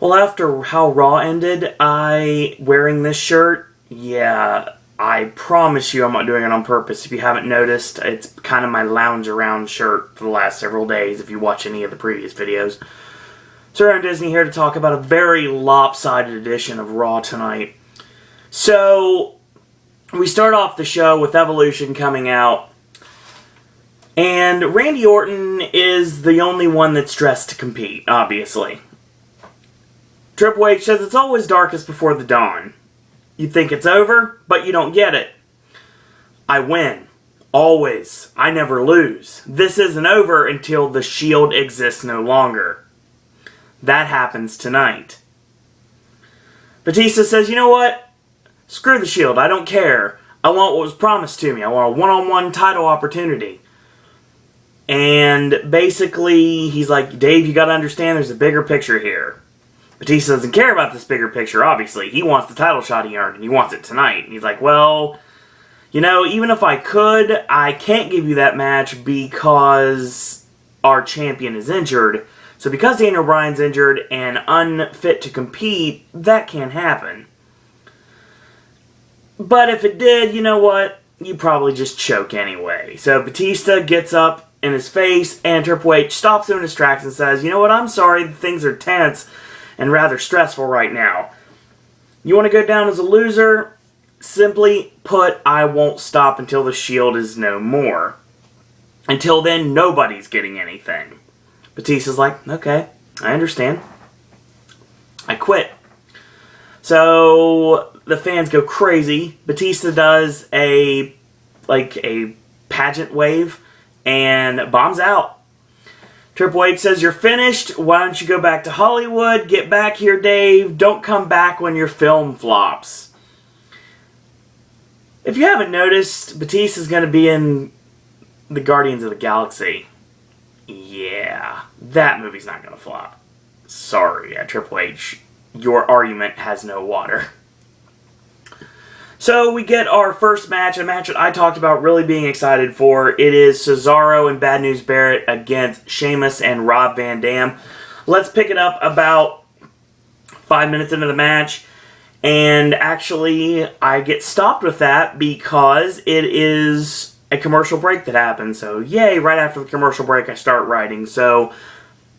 Well, after how Raw ended, wearing this shirt, yeah, I promise you I'm not doing it on purpose. If you haven't noticed, it's kind of my lounge around shirt for the last several days if you watch any of the previous videos. Sir Aaron Disney here to talk about a very lopsided edition of Raw tonight. So, we start off the show with Evolution coming out, and Randy Orton is the only one that's dressed to compete, obviously. Triple H says it's always darkest before the dawn. You think it's over, but you don't get it. I win. Always. I never lose. This isn't over until the Shield exists no longer. That happens tonight. Batista says, you know what? Screw the Shield. I don't care. I want what was promised to me. I want a one-on-one title opportunity. And basically, he's like, Dave, you gotta understand there's a bigger picture here. Batista doesn't care about this bigger picture, obviously. He wants the title shot he earned, and he wants it tonight. And he's like, well, you know, even if I could, I can't give you that match because our champion is injured. So because Daniel Bryan's injured and unfit to compete, that can't happen. But if it did, you know what? You probably just choke anyway. So Batista gets up in his face, and Triple H stops him in his tracks and says, you know what? I'm sorry, things are tense and rather stressful right now. You want to go down as a loser? Simply put, I won't stop until the Shield is no more. Until then, nobody's getting anything. Batista's like, okay, I understand. I quit. So the fans go crazy. Batista does a pageant wave and bombs out. Triple H says, you're finished. Why don't you go back to Hollywood? Get back here, Dave. Don't come back when your film flops. If you haven't noticed, Batista's going to be in the Guardians of the Galaxy. Yeah, that movie's not going to flop. Sorry, Triple H. Your argument has no water. So we get our first match, a match that I talked about really being excited for. It is Cesaro and Bad News Barrett against Sheamus and Rob Van Dam. Let's pick it up about 5 minutes into the match. And actually, I get stopped with that because it is a commercial break that happens. So yay, right after the commercial break I start writing. So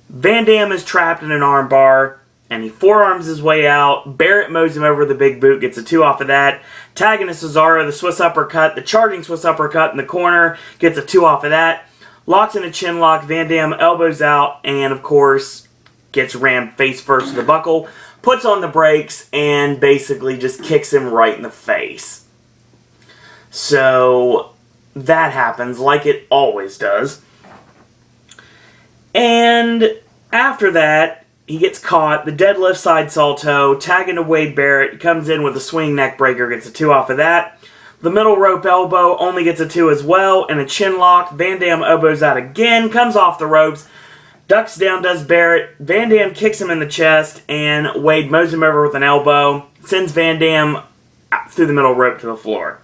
Van Dam is trapped in an armbar, and he forearms his way out. Barrett mows him over with a big boot, gets a 2 off of that. Tagging to Cesaro, the Swiss uppercut, the charging Swiss uppercut in the corner, gets a 2 off of that. Locks in a chin lock, Van Dam elbows out, and of course, gets rammed face first to the buckle. Puts on the brakes, and basically just kicks him right in the face. So that happens, like it always does. And after that, he gets caught, the deadlift side salto, tagging to Wade Barrett, comes in with a swing neck breaker, gets a 2 off of that. The middle rope elbow only gets a 2 as well, and a chin lock. Van Dam elbows out again, comes off the ropes, ducks down, does Barrett. Van Dam kicks him in the chest, and Wade mows him over with an elbow, sends Van Dam through the middle rope to the floor.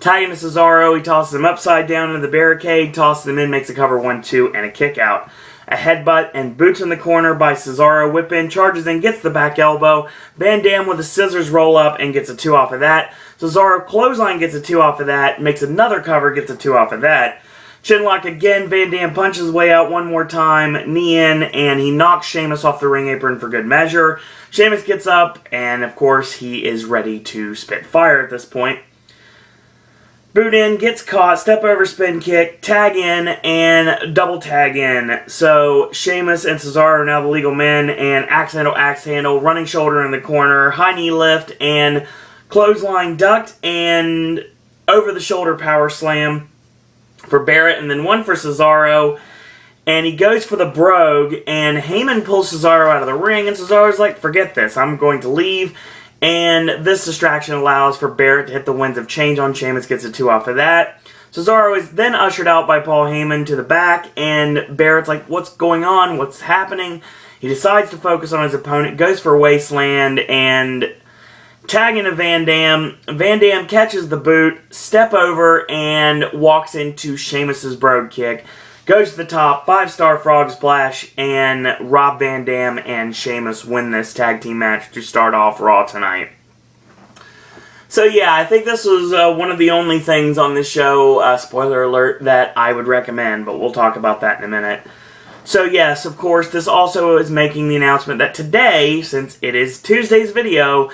Tagging to Cesaro, he tosses him upside down into the barricade, tosses him in, makes a cover 1-2, and a kick out. A headbutt and boots in the corner by Cesaro. Whip in, charges in, gets the back elbow. Van Dam with a scissors roll up and gets a 2 off of that. Cesaro clothesline gets a 2 off of that. Makes another cover, gets a 2 off of that. Chinlock again. Van Dam punches his way out one more time. Knee in, and he knocks Sheamus off the ring apron for good measure. Sheamus gets up, and of course he is ready to spit fire at this point. Boot in, gets caught, step over spin kick, tag in, and double tag in. So Sheamus and Cesaro are now the legal men, and axe handle, running shoulder in the corner, high knee lift, and clothesline ducked, and over the shoulder power slam for Barrett, and then one for Cesaro. And he goes for the brogue, and Heyman pulls Cesaro out of the ring, and Cesaro's like, forget this, I'm going to leave. And this distraction allows for Barrett to hit the Winds of Change on Sheamus, gets a 2 off of that. Cesaro is then ushered out by Paul Heyman to the back, and Barrett's like, what's going on? What's happening? He decides to focus on his opponent, goes for Wasteland, and tagging to Van Dam. Van Dam catches the boot, step over, and walks into Sheamus's brogue kick. Goes to the top, 5-star frog splash, and Rob Van Dam and Sheamus win this tag team match to start off Raw tonight. So yeah, I think this was one of the only things on this show, spoiler alert, that I would recommend, but we'll talk about that in a minute. So yes, of course, this also is making the announcement that today, since it is Tuesday's video,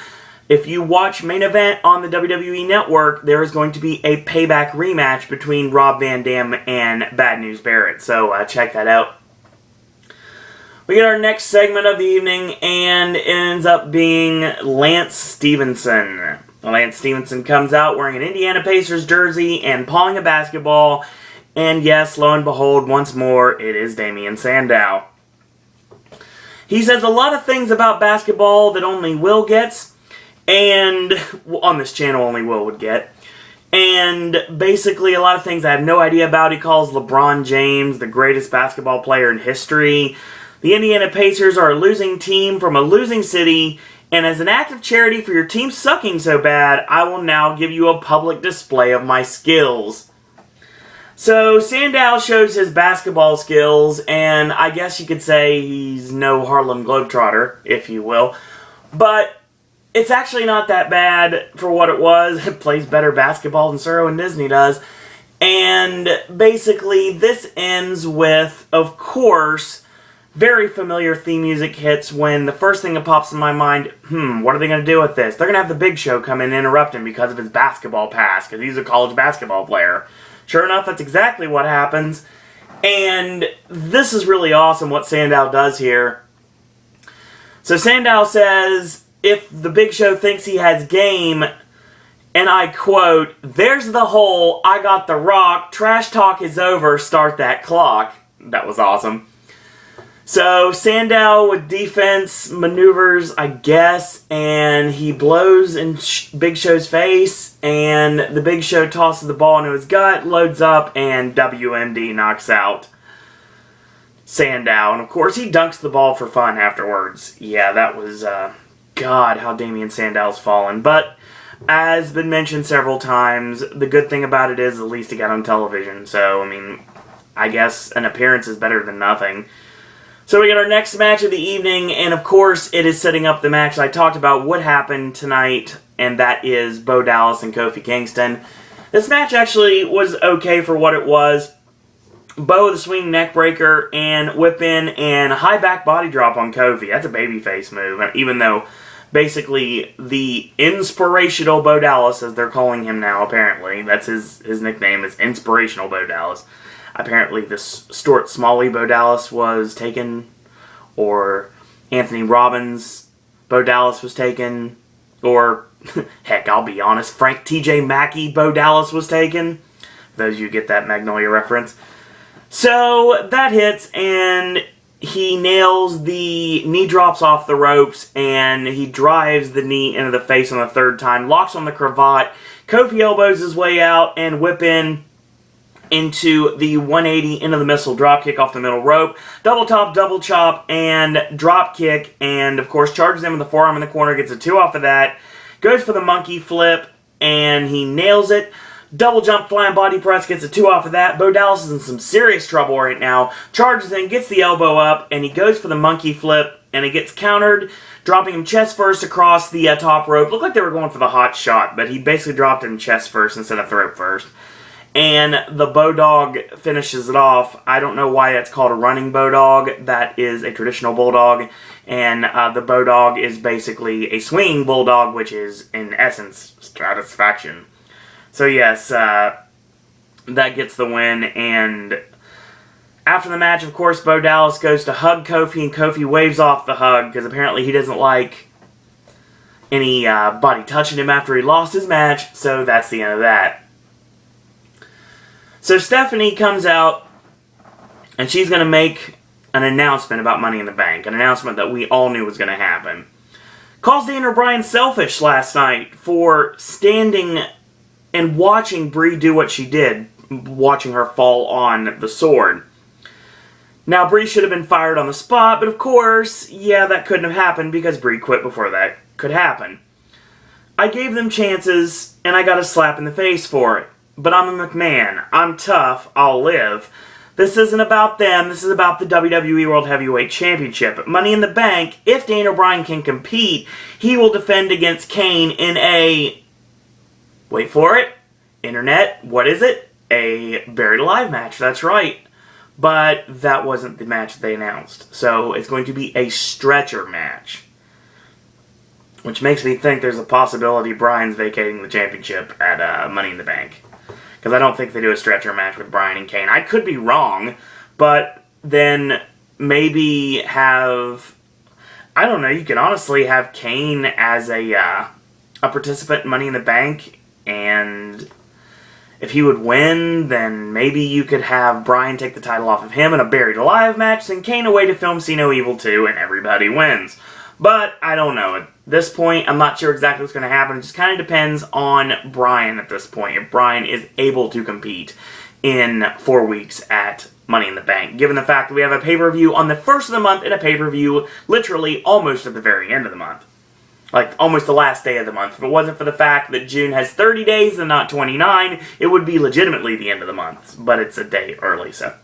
if you watch Main Event on the WWE Network, there is going to be a Payback rematch between Rob Van Dam and Bad News Barrett, so check that out. We get our next segment of the evening, and it ends up being Lance Stevenson. Lance Stevenson comes out wearing an Indiana Pacers jersey and pawing a basketball. And yes, lo and behold, once more, it is Damien Sandow. He says a lot of things about basketball that only Will gets. And on this channel, only Will would get. And basically a lot of things I have no idea about. He calls LeBron James the greatest basketball player in history. The Indiana Pacers are a losing team from a losing city. And as an act of charity for your team sucking so bad, I will now give you a public display of my skills. So Sandow shows his basketball skills, and I guess you could say he's no Harlem Globetrotter, if you will. But it's actually not that bad for what it was. It plays better basketball than Suro and Disney does. And basically this ends with, of course, very familiar theme music hits when the first thing that pops in my mind, what are they going to do with this? They're going to have the Big Show come in and interrupt him because of his basketball past, because he's a college basketball player. Sure enough, that's exactly what happens. And this is really awesome what Sandow does here. So Sandow says, if the Big Show thinks he has game, and I quote, "There's the hole, I got the rock, trash talk is over, start that clock." That was awesome. So Sandow with defense maneuvers, I guess, and he blows in Big Show's face, and the Big Show tosses the ball into his gut, loads up, and WMD knocks out Sandow. And of course, he dunks the ball for fun afterwards. Yeah, that was, God, how Damien Sandow's fallen. But, as been mentioned several times, the good thing about it is at least he got on television. So, I mean, I guess an appearance is better than nothing. So we get our next match of the evening, and of course it is setting up the match I talked about would happen tonight, and that is Bo Dallas and Kofi Kingston. This match actually was okay for what it was. Bo with a swinging neck breaker and whip in and high back body drop on Kofi. That's a babyface move, even though basically the inspirational Bo Dallas, as they're calling him now apparently, that's his nickname, is Inspirational Bo Dallas. Apparently this Stuart Smalley Bo Dallas was taken, or Anthony Robbins Bo Dallas was taken, or, heck, I'll be honest, Frank T.J. Mackey Bo Dallas was taken. For those of you who get that Magnolia reference. So that hits, and he nails the knee drops off the ropes, and he drives the knee into the face on the third time, locks on the cravat. Kofi elbows his way out and whip in into the 180 into the missile drop kick off the middle rope, double top, double chop, and drop kick, and of course charges him with the forearm in the corner, gets a 2 off of that, goes for the monkey flip, and he nails it. Double jump, flying body press, gets a 2 off of that. Bo Dallas is in some serious trouble right now, charges in, gets the elbow up, and he goes for the monkey flip, and it gets countered, dropping him chest first across the top rope. Looked like they were going for the hot shot, but he basically dropped him chest first instead of throat first. And the Bodog finishes it off. I don't know why that's called a running Bodog. That is a traditional Bulldog. And the Bodog is basically a swinging Bulldog, which is, in essence, satisfaction. So yes, that gets the win. And after the match, of course, Bo Dallas goes to hug Kofi, and Kofi waves off the hug, because apparently he doesn't like anybody touching him after he lost his match. So that's the end of that. So Stephanie comes out, and she's going to make an announcement about Money in the Bank. An announcement that we all knew was going to happen. Calls Daniel Bryan selfish last night for standing and watching Brie do what she did, watching her fall on the sword. Now, Brie should have been fired on the spot, but of course, yeah, that couldn't have happened because Brie quit before that could happen. I gave them chances, and I got a slap in the face for it. But I'm a McMahon. I'm tough. I'll live. This isn't about them. This is about the WWE World Heavyweight Championship. Money in the Bank, if Daniel Bryan can compete, he will defend against Kane in a... wait for it. Internet, what is it? A Buried Alive match. That's right. But that wasn't the match they announced. So it's going to be a stretcher match. Which makes me think there's a possibility Bryan's vacating the championship at Money in the Bank. Because I don't think they do a stretcher match with Bryan and Kane. I could be wrong, but then maybe have... I don't know, you could honestly have Kane as a participant in Money in the Bank, and if he would win, then maybe you could have Bryan take the title off of him in a Buried Alive match, and Kane away to film See No Evil 2, and everybody wins. But, I don't know. At this point, I'm not sure exactly what's going to happen. It just kind of depends on Bryan at this point. If Bryan is able to compete in 4 weeks at Money in the Bank. Given the fact that we have a pay-per-view on the first of the month and a pay-per-view literally almost at the very end of the month. Like, almost the last day of the month. If it wasn't for the fact that June has 30 days and not 29, it would be legitimately the end of the month. But it's a day early, so.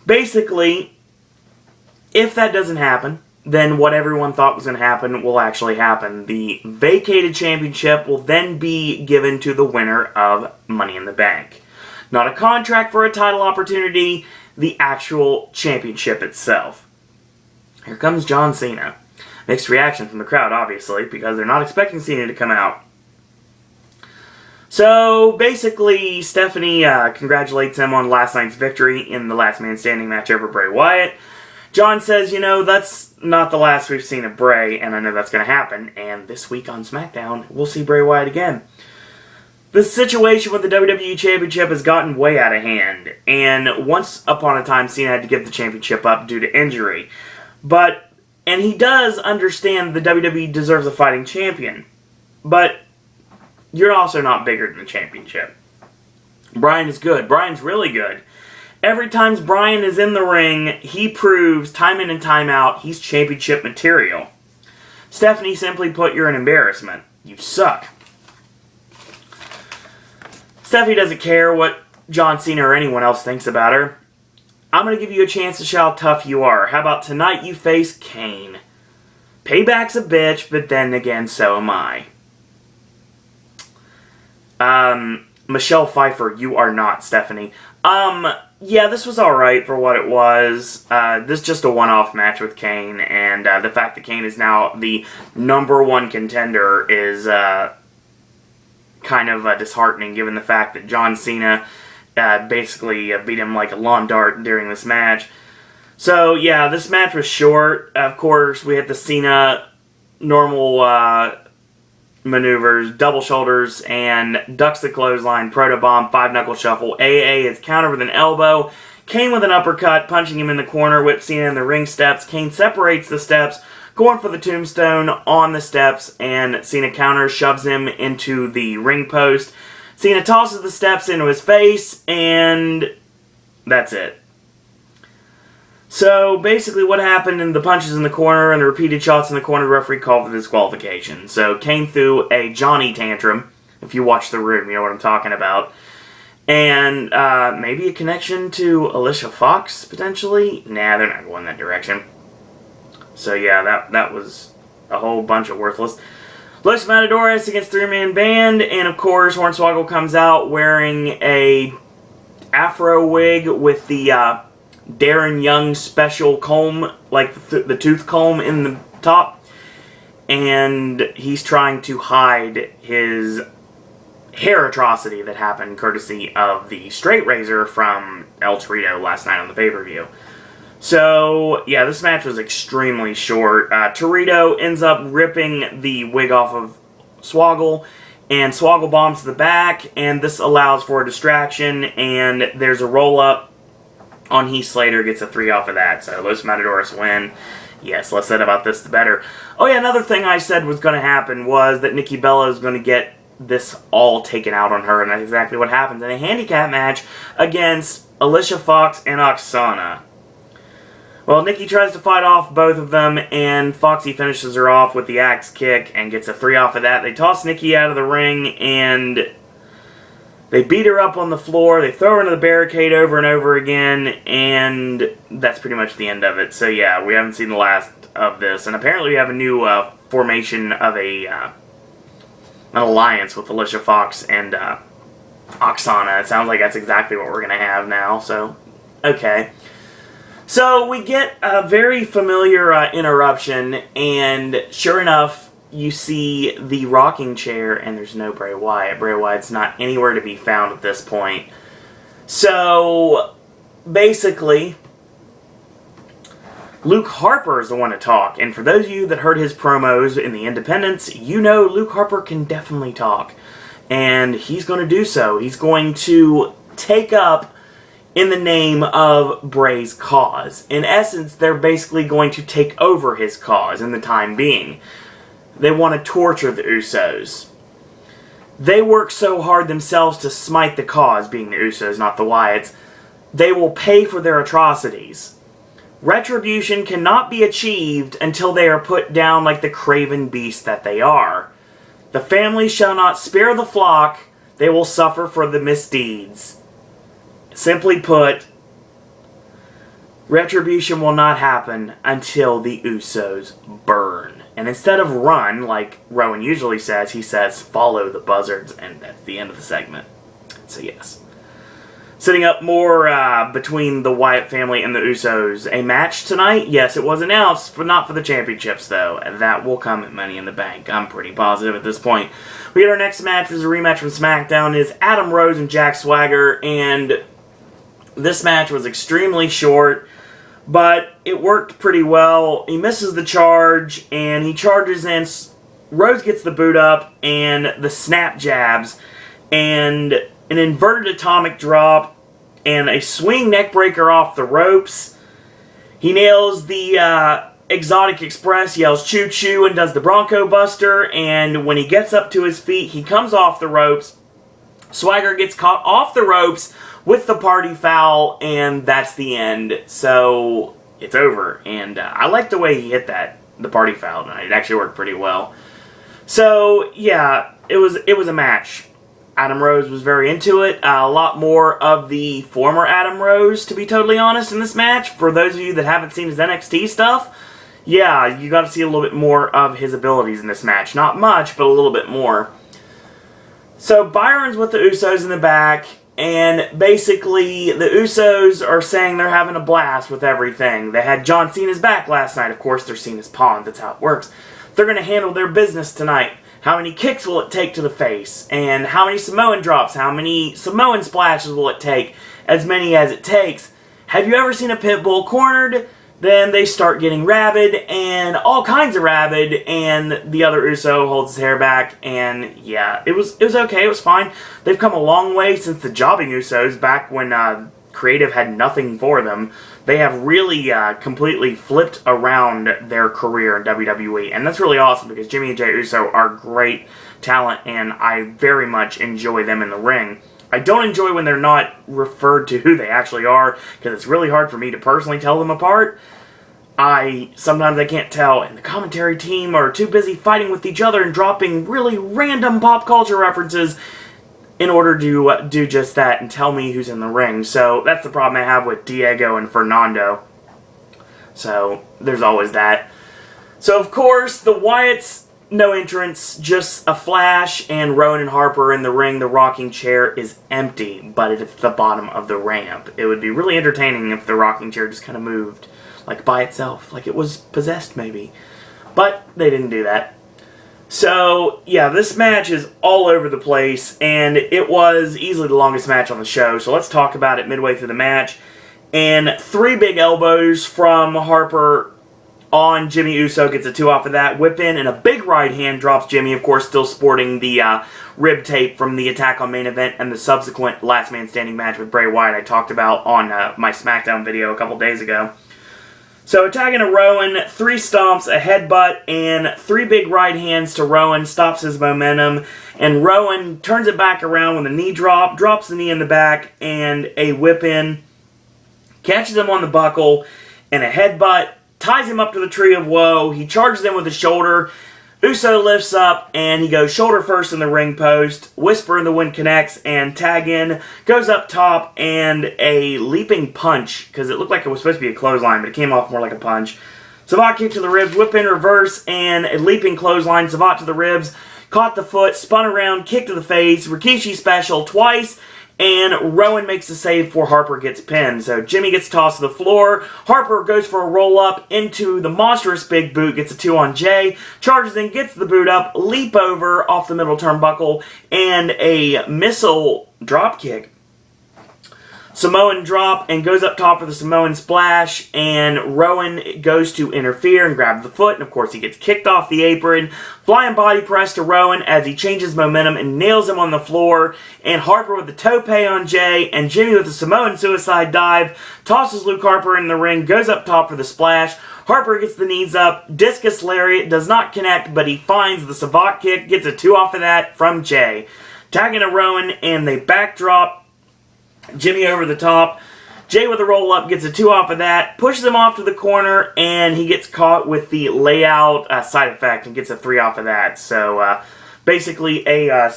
Basically, if that doesn't happen, then what everyone thought was going to happen will actually happen. The vacated championship will then be given to the winner of Money in the Bank. Not a contract for a title opportunity, the actual championship itself. Here comes John Cena. Mixed reaction from the crowd, obviously, because they're not expecting Cena to come out. So, basically, Stephanie congratulates him on last night's victory in the Last Man Standing match over Bray Wyatt. John says, you know, that's not the last we've seen of Bray, and I know that's going to happen. And this week on SmackDown, we'll see Bray Wyatt again. The situation with the WWE Championship has gotten way out of hand. And once upon a time, Cena had to give the championship up due to injury. And he does understand the WWE deserves a fighting champion. But you're also not bigger than the championship. Bryan is good. Bryan's really good. Every time Bryan is in the ring, he proves time in and time out he's championship material. Stephanie simply put, you're an embarrassment. You suck. Stephanie doesn't care what John Cena or anyone else thinks about her. I'm going to give you a chance to show how tough you are. How about tonight you face Kane? Payback's a bitch, but then again, so am I. Michelle Pfeiffer, you are not, Stephanie. Yeah, this was alright for what it was. This is just a one-off match with Kane, and the fact that Kane is now the #1 contender is kind of disheartening, given the fact that John Cena basically beat him like a lawn dart during this match. So, yeah, this match was short. Of course, we hit the Cena normal maneuvers, double shoulders, and ducks the clothesline, protobomb, 5-knuckle shuffle. AA is countered with an elbow. Kane with an uppercut, punching him in the corner, whips Cena in the ring steps. Kane separates the steps, going for the tombstone on the steps, and Cena counters, shoves him into the ring post. Cena tosses the steps into his face, and that's it. So, basically what happened in the punches in the corner and the repeated shots in the corner, the referee called for disqualification. So, Kane threw a Johnny tantrum. If you watch The Room, you know what I'm talking about. And maybe a connection to Alicia Fox, potentially? Nah, they're not going that direction. So, yeah, that was a whole bunch of worthless. Los Matadores against 3-man band, and of course, Hornswoggle comes out wearing a afro wig with the Darren Young special comb, like the tooth comb in the top, and he's trying to hide his hair atrocity that happened courtesy of the straight razor from El Torito last night on the pay-per-view. So, yeah, this match was extremely short. Torito ends up ripping the wig off of Swoggle, and Swoggle bombs to the back, and this allows for a distraction, and there's a roll-up on Heath Slater, gets a 3 off of that, so Los Matadores win. Yes, less said about this, the better. Oh yeah, another thing I said was going to happen was that Nikki Bella is going to get this all taken out on her, and that's exactly what happens in a handicap match against Alicia Fox and Oksana. Well, Nikki tries to fight off both of them, and Foxy finishes her off with the axe kick and gets a 3 off of that. They toss Nikki out of the ring, and They beat her up on the floor, they throw her into the barricade over and over again, and that's pretty much the end of it. So yeah, we haven't seen the last of this, and apparently we have a new formation of an alliance with Alicia Fox and Oksana. It sounds like that's exactly what we're going to have now, so okay. So we get a very familiar interruption, and sure enough, you see the rocking chair, and there's no Bray Wyatt. Bray Wyatt's not anywhere to be found at this point. So, basically, Luke Harper is the one to talk. And for those of you that heard his promos in the Independents, you know Luke Harper can definitely talk. And he's going to do so. He's going to take up in the name of Bray's cause. In essence, they're basically going to take over his cause in the time being. They want to torture the Usos. They work so hard themselves to smite the cause, being the Usos, not the Wyatts. They will pay for their atrocities. Retribution cannot be achieved until they are put down like the craven beast that they are. The family shall not spare the flock. They will suffer for the misdeeds. Simply put, retribution will not happen until the Usos burn. And instead of run, like Rowan usually says, he says, follow the buzzards, and that's the end of the segment. So yes. Setting up more between the Wyatt family and the Usos. A match tonight? Yes, it was announced, not for the championships, though. And that will come at Money in the Bank. I'm pretty positive at this point. We get our next match, which is a rematch from SmackDown, is Adam Rose and Jack Swagger, and this match was extremely short. But it worked pretty well. He misses the charge, and he charges in. Rose gets the boot up, and the snap jabs, and an inverted atomic drop, and a swing neck breaker off the ropes. He nails the Exotic Express, yells choo-choo, and does the Bronco Buster, and when he gets up to his feet, he comes off the ropes. Swagger gets caught off the ropes with the party foul, and that's the end. So, it's over. And I like the way he hit the party foul tonight. It actually worked pretty well. So, yeah, it was a match. Adam Rose was very into it. A lot more of the former Adam Rose, to be totally honest, in this match. For those of you that haven't seen his NXT stuff, yeah, you got to see a little bit more of his abilities in this match. Not much, but a little bit more. So, Byron's with the Usos in the back. And basically, the Usos are saying they're having a blast with everything. They had John Cena's back last night. Of course, they're Cena's pawns. That's how it works. They're going to handle their business tonight. How many kicks will it take to the face? And how many Samoan drops? How many Samoan splashes will it take? As many as it takes. Have you ever seen a pit bull cornered? Then they start getting rabid, and all kinds of rabid, and the other Uso holds his hair back, and yeah, it was okay, it was fine. They've come a long way since the jobbing Usos, back when creative had nothing for them. They have really completely flipped around their career in WWE, and that's really awesome, because Jimmy and Jey Uso are great talent, and I very much enjoy them in the ring. I don't enjoy when they're not referred to who they actually are, because it's really hard for me to personally tell them apart. Sometimes I can't tell, and the commentary team are too busy fighting with each other and dropping really random pop culture references in order to do just that and tell me who's in the ring. So that's the problem I have with Diego and Fernando. So there's always that. So of course, the Wyatts, no entrance, just a flash, and Rowan and Harper in the ring. The rocking chair is empty, but it's at the bottom of the ramp. It would be really entertaining if the rocking chair just kind of moved, like by itself, like it was possessed maybe. But they didn't do that. So, yeah, this match is all over the place, and it was easily the longest match on the show, so let's talk about it midway through the match. And 3 big elbows from Harper on Jimmy Uso, gets a 2 off of that. Whip in, and a big right hand drops Jimmy, of course, still sporting the rib tape from the attack on main event and the subsequent last man standing match with Bray Wyatt I talked about on my SmackDown video a couple days ago. So attacking a Rowan, 3 stomps, a headbutt, and 3 big right hands to Rowan, stops his momentum, and Rowan turns it back around with a knee drop, drops the knee in the back, and a whip in, catches him on the buckle, and a headbutt, ties him up to the Tree of Woe. He charges him with his shoulder. Uso lifts up, and he goes shoulder first in the ring post. Whisper in the Wind connects, and tag in, goes up top, and a leaping punch, because it looked like it was supposed to be a clothesline, but it came off more like a punch. Savat kick to the ribs, whip in reverse, and a leaping clothesline. Savat to the ribs, caught the foot, spun around, kick to the face, Rikishi special twice, and Rowan makes the save before Harper gets pinned. So Jimmy gets tossed to the floor. Harper goes for a roll-up into the monstrous big boot, gets a 2 on Jay, charges in, gets the boot up, leap over off the middle turnbuckle, and a missile drop kick. Samoan drop and goes up top for the Samoan splash, and Rowan goes to interfere and grab the foot, and of course he gets kicked off the apron. Flying body press to Rowan as he changes momentum and nails him on the floor, and Harper with the tope on Jay, and Jimmy with the Samoan suicide dive, tosses Luke Harper in the ring, goes up top for the splash. Harper gets the knees up, discus lariat, does not connect, but he finds the Savat kick, gets a 2 off of that from Jay. Tagging to Rowan, and they backdrop Jimmy over the top. Jay with a roll-up gets a 2 off of that, pushes him off to the corner, and he gets caught with the layout side effect and gets a 3 off of that. So basically a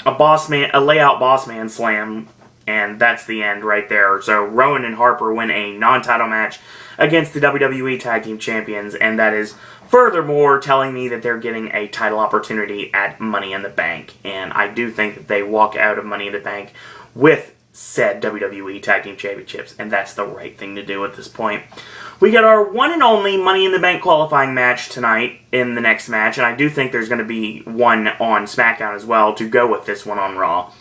layout boss man slam, and that's the end right there. So Rowan and Harper win a non-title match against the WWE Tag Team Champions, and that is furthermore telling me that they're getting a title opportunity at Money in the Bank. And I do think that they walk out of Money in the Bank with said WWE Tag Team Championships, and that's the right thing to do at this point. We got our one and only Money in the Bank qualifying match tonight in the next match, and I do think there's going to be one on SmackDown as well to go with this one on Raw.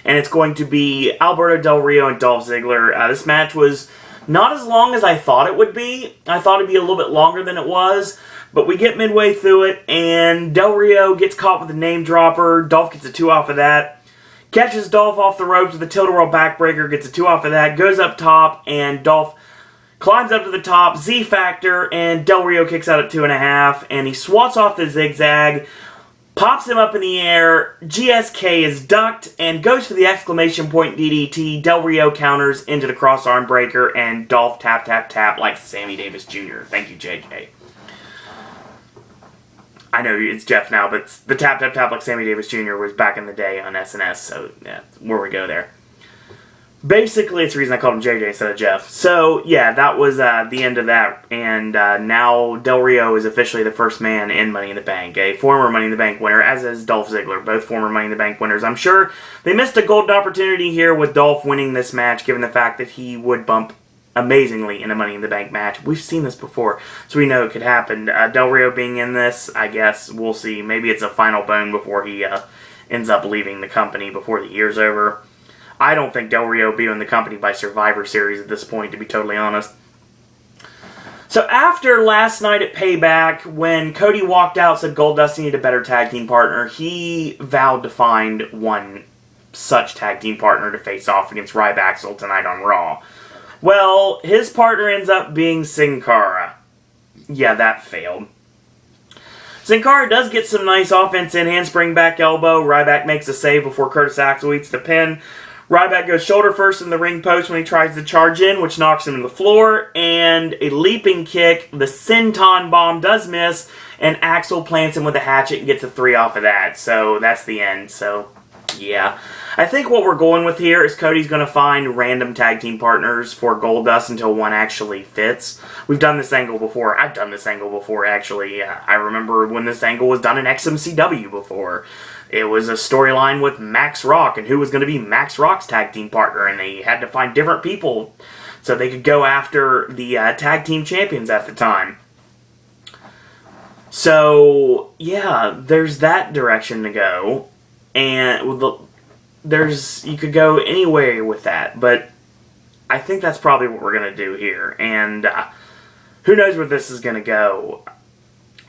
And it's going to be Alberto Del Rio and Dolph Ziggler. This match was not as long as I thought it would be. I thought it'd be a little bit longer than it was, but we get midway through it, and Del Rio gets caught with a name dropper. Dolph gets a 2 off of that. Catches Dolph off the ropes with a tilt-a-whirl backbreaker, gets a 2 off of that, goes up top, and Dolph climbs up to the top, Z-Factor, and Del Rio kicks out at 2.5, and he swats off the zigzag, pops him up in the air, GSK is ducked, and goes for the exclamation point DDT. Del Rio counters into the cross-arm breaker, and Dolph tap, tap, tap like Sammy Davis Jr. Thank you, JK. I know it's Jeff now, but the tap, tap, tap like Sammy Davis Jr. was back in the day on SNS, so yeah, where we go there. Basically, it's the reason I called him JJ instead of Jeff. So, yeah, that was the end of that, and now Del Rio is officially the first man in Money in the Bank, a former Money in the Bank winner, as is Dolph Ziggler, both former Money in the Bank winners. I'm sure they missed a golden opportunity here with Dolph winning this match, given the fact that he would bump amazingly in a Money in the Bank match. We've seen this before, so we know it could happen. Del Rio being in this, I guess, we'll see. Maybe it's a final bone before he ends up leaving the company before the year's over. I don't think Del Rio will be in the company by Survivor Series at this point, to be totally honest. So after last night at Payback, when Cody walked out and said Goldust needed a better tag team partner, he vowed to find one such tag team partner to face off against Ryback tonight on Raw. Well, his partner ends up being Sin Cara. Yeah, that failed. Sin Cara does get some nice offense in, handspring back elbow. Ryback makes a save before Curtis Axel eats the pin. Ryback goes shoulder first in the ring post when he tries to charge in, which knocks him to the floor. And a leaping kick, the Senton bomb does miss, and Axel plants him with a hatchet and gets a 3 off of that. So that's the end. So, yeah. I think what we're going with here is Cody's going to find random tag team partners for Goldust until one actually fits. We've done this angle before. I've done this angle before, actually. I remember when this angle was done in XMCW before. It was a storyline with Max Rock and who was going to be Max Rock's tag team partner, and they had to find different people so they could go after the tag team champions at the time. So, yeah, there's that direction to go. And you could go anywhere with that, but I think that's probably what we're going to do here. And who knows where this is going to go.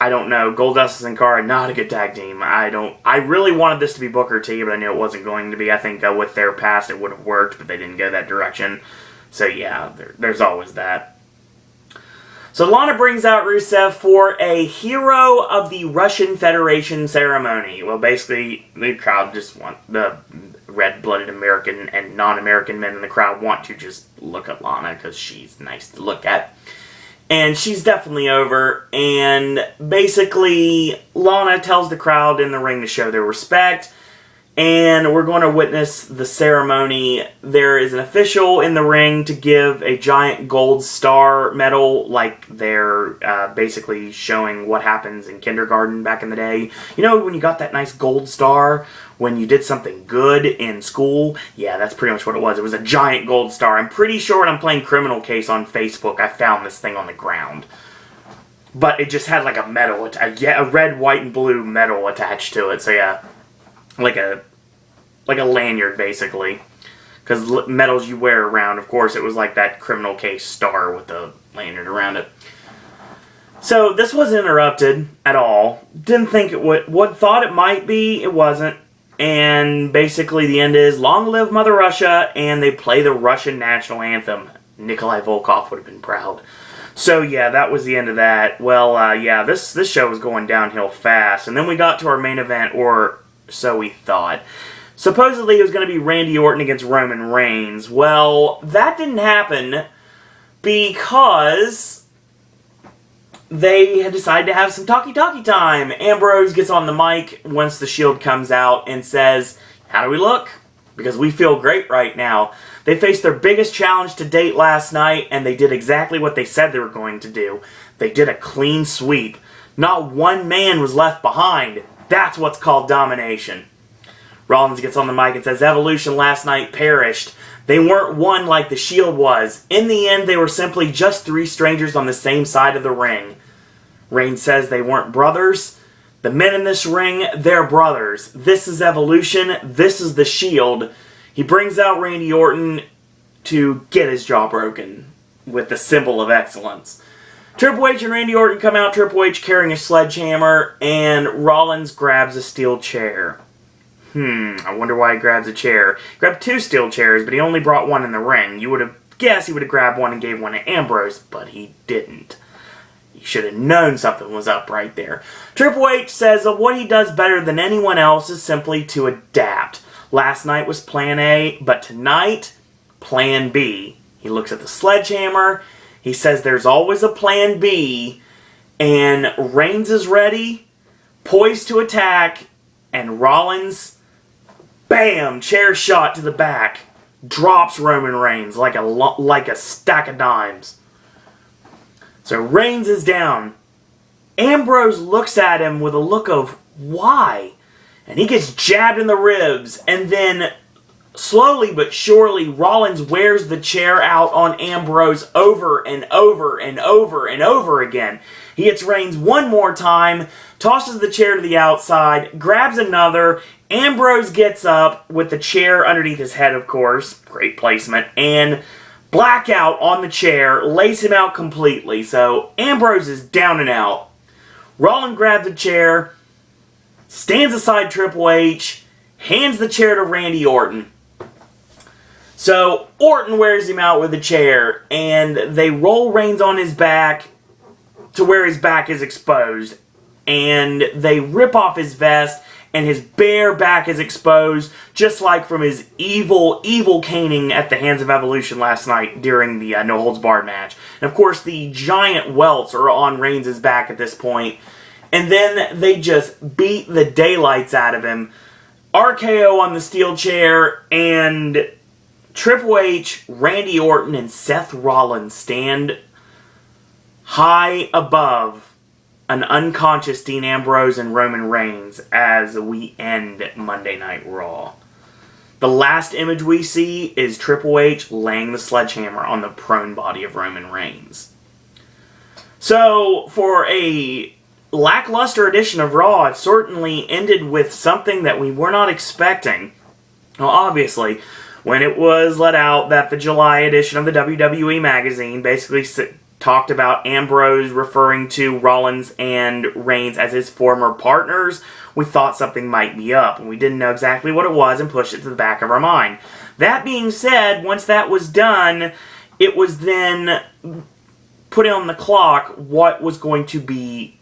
I don't know. Goldust and Cara, not a good tag team. I really wanted this to be Booker T, but I knew it wasn't going to be. I think with their past it would have worked, but they didn't go that direction. So yeah, there's always that. So Lana brings out Rusev for a Hero of the Russian Federation ceremony. Well, basically, the crowd just the red-blooded American and non-American men in the crowd want to just look at Lana because she's nice to look at. And she's definitely over, and basically Lana tells the crowd in the ring to show their respect, and we're going to witness the ceremony. There is an official in the ring to give a giant gold star medal, like they're basically showing what happens in kindergarten back in the day. You know, when you got that nice gold star when you did something good in school? Yeah, that's pretty much what it was. It was a giant gold star. I'm pretty sure when I'm playing Criminal Case on Facebook, I found this thing on the ground. But it just had like a medal, a red, white, and blue medal attached to it. So yeah, like a lanyard, basically. Because medals you wear around, of course, it was like that Criminal Case star with the lanyard around it. So this wasn't interrupted at all. Didn't think it would. What thought it might be, it wasn't. And basically the end is, long live Mother Russia, and they play the Russian national anthem. Nikolai Volkov would have been proud. So yeah, that was the end of that. Well, yeah, this show was going downhill fast. And then we got to our main event, or so we thought. Supposedly it was going to be Randy Orton against Roman Reigns. Well, that didn't happen because they had decided to have some talkie-talkie time. Ambrose gets on the mic once the Shield comes out and says, how do we look? Because we feel great right now. They faced their biggest challenge to date last night, and they did exactly what they said they were going to do. They did a clean sweep. Not one man was left behind. That's what's called domination. Rollins gets on the mic and says, Evolution last night perished. They weren't one like the Shield was. In the end, they were simply just three strangers on the same side of the ring. Reigns says they weren't brothers. The men in this ring, they're brothers. This is Evolution. This is the Shield. He brings out Randy Orton to get his jaw broken with the symbol of excellence. Triple H and Randy Orton come out, Triple H carrying a sledgehammer, and Rollins grabs a steel chair. I wonder why he grabs a chair. He grabbed two steel chairs, but he only brought one in the ring. You would have guessed he would have grabbed one and gave one to Ambrose, but he didn't. He should have known something was up right there. Triple H says that what he does better than anyone else is simply to adapt. Last night was Plan A, but tonight, Plan B. He looks at the sledgehammer. He says there's always a Plan B, and Reigns is ready, poised to attack, and Rollins, bam, chair shot to the back, drops Roman Reigns like a stack of dimes. So Reigns is down. Ambrose looks at him with a look of, why? And he gets jabbed in the ribs, and then slowly but surely, Rollins wears the chair out on Ambrose over and over and over and over again. He hits Reigns one more time, tosses the chair to the outside, grabs another. Ambrose gets up with the chair underneath his head, of course. Great placement. And blackout on the chair, lays him out completely. So Ambrose is down and out. Rollins grabs the chair, stands aside Triple H, hands the chair to Randy Orton. So Orton wears him out with the chair, and they roll Reigns on his back to where his back is exposed. And they rip off his vest, and his bare back is exposed, just like from his evil, evil caning at the hands of Evolution last night during the No Holds Barred match. And of course, the giant welts are on Reigns' back at this point. And then they just beat the daylights out of him. RKO on the steel chair, and Triple H, Randy Orton, and Seth Rollins stand high above an unconscious Dean Ambrose and Roman Reigns as we end Monday Night Raw. The last image we see is Triple H laying the sledgehammer on the prone body of Roman Reigns. So, for a lackluster edition of Raw, it certainly ended with something that we were not expecting. Well, obviously, when it was let out that the July edition of the WWE magazine basically talked about Ambrose referring to Rollins and Reigns as his former partners, we thought something might be up, and we didn't know exactly what it was and pushed it to the back of our mind. That being said, once that was done, it was then putting on the clock what was going to be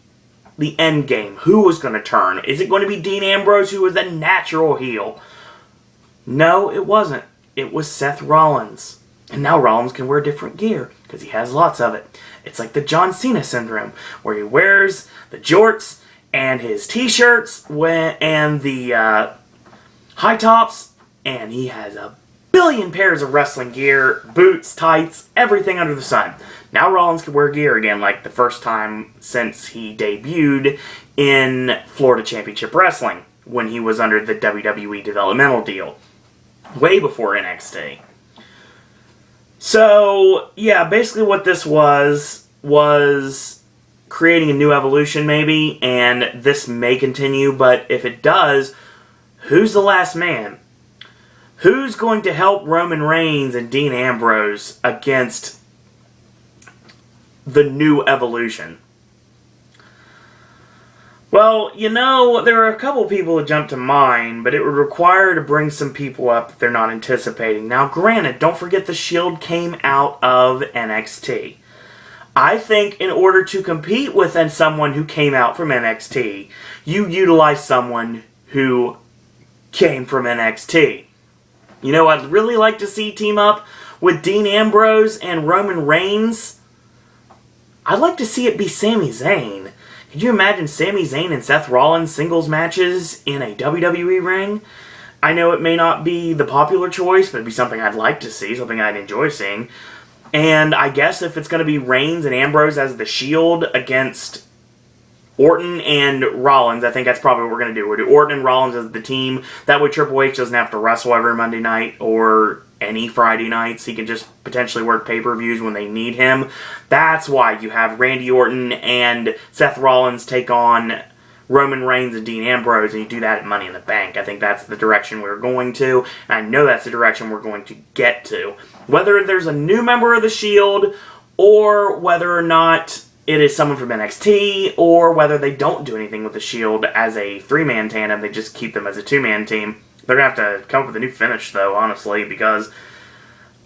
the end game. Who was going to turn? Is it going to be Dean Ambrose, who was a natural heel? No, it wasn't. It was Seth Rollins. And now Rollins can wear different gear. because he has lots of it. It's like the John Cena syndrome, where he wears the jorts and his t-shirts and the high tops, and he has a billion pairs of wrestling gear, boots, tights, everything under the sun. Now Rollins can wear gear again, like the first time since he debuted in Florida Championship Wrestling, when he was under the WWE developmental deal, way before NXT. So, yeah, basically what this was creating a new evolution, maybe, and this may continue, but if it does, who's the last man? Who's going to help Roman Reigns and Dean Ambrose against the new evolution? Well, you know, there are a couple people that jump to mind, but it would require to bring some people up that they're not anticipating. Now, granted, don't forget the Shield came out of NXT. I think in order to compete with someone who came out from NXT, you utilize someone who came from NXT. You know, I'd really like to see team up with Dean Ambrose and Roman Reigns. I'd like to see it be Sami Zayn. Could you imagine Sami Zayn and Seth Rollins singles matches in a WWE ring? I know it may not be the popular choice, but it'd be something I'd like to see, something I'd enjoy seeing. And I guess if it's going to be Reigns and Ambrose as the Shield against Orton and Rollins, I think that's probably what we're going to do. We'll do Orton and Rollins as the team. That way Triple H doesn't have to wrestle every Monday night or any Friday nights. He can just potentially work pay-per-views when they need him. That's why you have Randy Orton and Seth Rollins take on Roman Reigns and Dean Ambrose, and you do that at Money in the Bank. I think that's the direction we're going to, and I know that's the direction we're going to get to. Whether there's a new member of the Shield, or whether or not it is someone from NXT, or whether they don't do anything with the Shield as a three-man tandem, they just keep them as a two-man team. They're going to have to come up with a new finish, though, honestly, because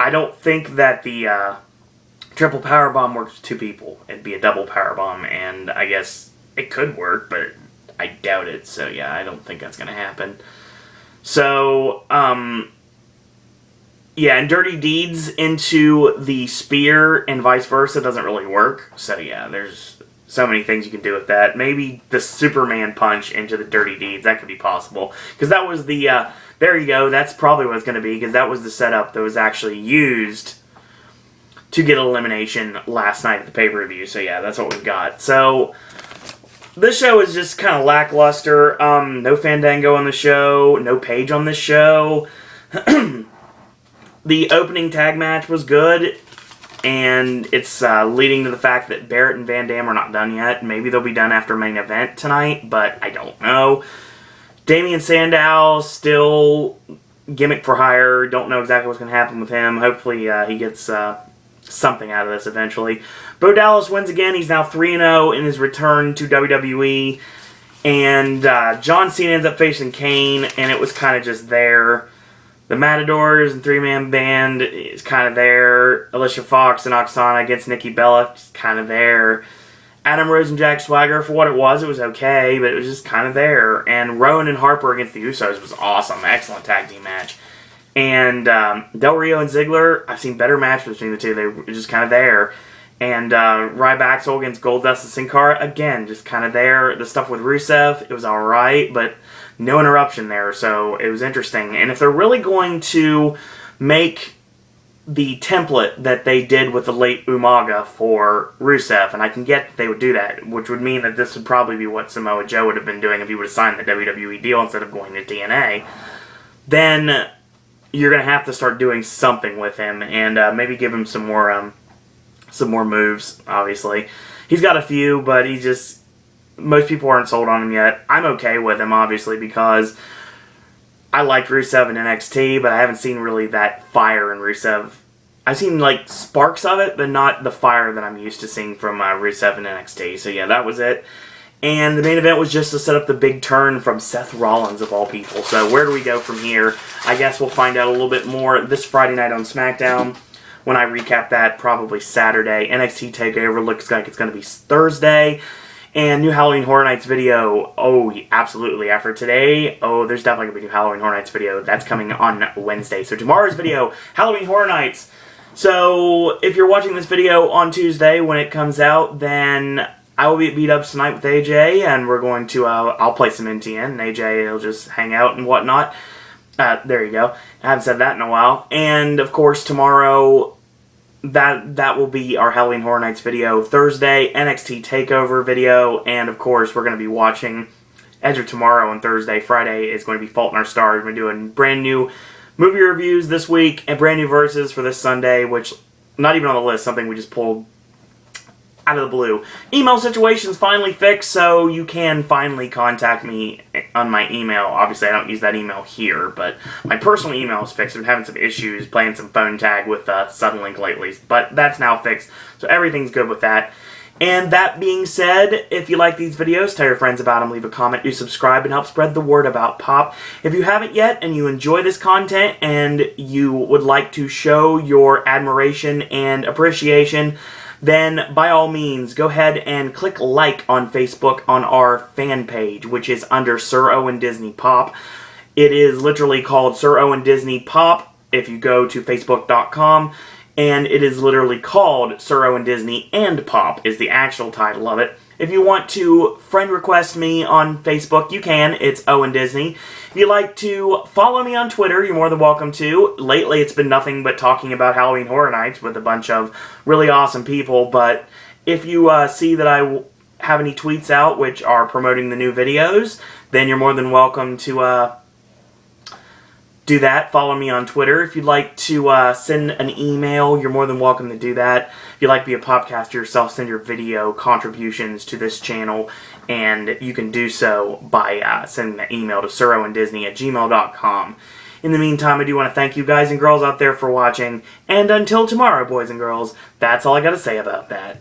I don't think that the triple powerbomb works with two people. It'd be a double powerbomb, and I guess it could work, but I doubt it. So, yeah, I don't think that's going to happen. So, yeah, and Dirty Deeds into the spear and vice versa doesn't really work. So, yeah, there's so many things you can do with that. Maybe the Superman punch into the Dirty Deeds. That could be possible. Because that was the, there you go. That's probably what it's going to be. Because that was the setup that was actually used to get elimination last night at the pay-per-view. So, yeah, that's what we've got. So, this show is just kind of lackluster. No Fandango on the show. No Paige on the show. The opening tag match was good. And it's leading to the fact that Barrett and Van Dam are not done yet. Maybe they'll be done after main event tonight, but I don't know. Damian Sandow, still gimmick for hire. Don't know exactly what's going to happen with him. Hopefully he gets something out of this eventually. Bo Dallas wins again. He's now 3-0 in his return to WWE. And John Cena ends up facing Kane, and it was kind of just there. The Matadors and three-man band is kind of there. Alicia Fox and Oksana against Nikki Bella is kind of there. Adam Rose and Jack Swagger, for what it was okay, but it was just kind of there. And Rowan and Harper against the Usos was awesome. Excellent tag team match. And Del Rio and Ziggler, I've seen better matches between the two. They were just kind of there. And Ryback against Goldust and Sin Cara, again, just kind of there. The stuff with Rusev, it was alright, but no interruption there, so it was interesting. And if they're really going to make the template that they did with the late Umaga for Rusev, and I can get that they would do that, which would mean that this would probably be what Samoa Joe would have been doing if he would have signed the WWE deal instead of going to TNA, then you're going to have to start doing something with him, and maybe give him some more moves, obviously. He's got a few, but he just... most people aren't sold on him yet. I'm okay with him, obviously, because I liked Rusev in NXT, but I haven't seen really that fire in Rusev. I've seen, like, sparks of it, but not the fire that I'm used to seeing from Rusev in NXT. So, yeah, that was it. And the main event was just to set up the big turn from Seth Rollins, of all people. So, where do we go from here? I guess we'll find out a little bit more this Friday night on SmackDown. When I recap that, probably Saturday. NXT TakeOver looks like it's going to be Thursday. And new Halloween Horror Nights video, oh, absolutely. After today, oh, there's definitely going to be a new Halloween Horror Nights video. That's coming on Wednesday. So tomorrow's video, Halloween Horror Nights. So, if you're watching this video on Tuesday when it comes out, then I will be at Beat-Ups tonight with AJ, and we're going to, I'll play some NTN, and AJ will just hang out and whatnot. There you go. I haven't said that in a while. And, of course, tomorrow, that will be our Halloween Horror Nights video. Thursday, NXT TakeOver video, and, of course, we're going to be watching Edge of Tomorrow on Thursday. Friday is going to be Fault in Our Stars. We're doing brand new movie reviews this week, and brand new verses for this Sunday, which, not even on the list, something we just pulled out of the blue. Email situation's finally fixed, so you can finally contact me on my email. Obviously, I don't use that email here, but my personal email is fixed. I've been having some issues playing some phone tag with Suddenlink lately, but that's now fixed, so everything's good with that. And that being said, if you like these videos, tell your friends about them, leave a comment, do subscribe, and help spread the word about Pop. If you haven't yet and you enjoy this content and you would like to show your admiration and appreciation, then by all means, go ahead and click like on Facebook on our fan page, which is under Sir Owen Disney Pop. It is literally called Sir Owen Disney Pop if you go to facebook.com. And it is literally called Sir Owen Disney and Pop is the actual title of it. If you want to friend request me on Facebook, you can. It's Owen Disney. If you'd like to follow me on Twitter, you're more than welcome to. Lately, it's been nothing but talking about Halloween Horror Nights with a bunch of really awesome people. But if you see that I have any tweets out which are promoting the new videos, then you're more than welcome to do that. Follow me on Twitter. If you'd like to send an email, you're more than welcome to do that. If you'd like to be a podcaster yourself, send your video contributions to this channel, and you can do so by sending an email to siroandisney@gmail.com. In the meantime, I do want to thank you guys and girls out there for watching, and until tomorrow, boys and girls, that's all I got to say about that.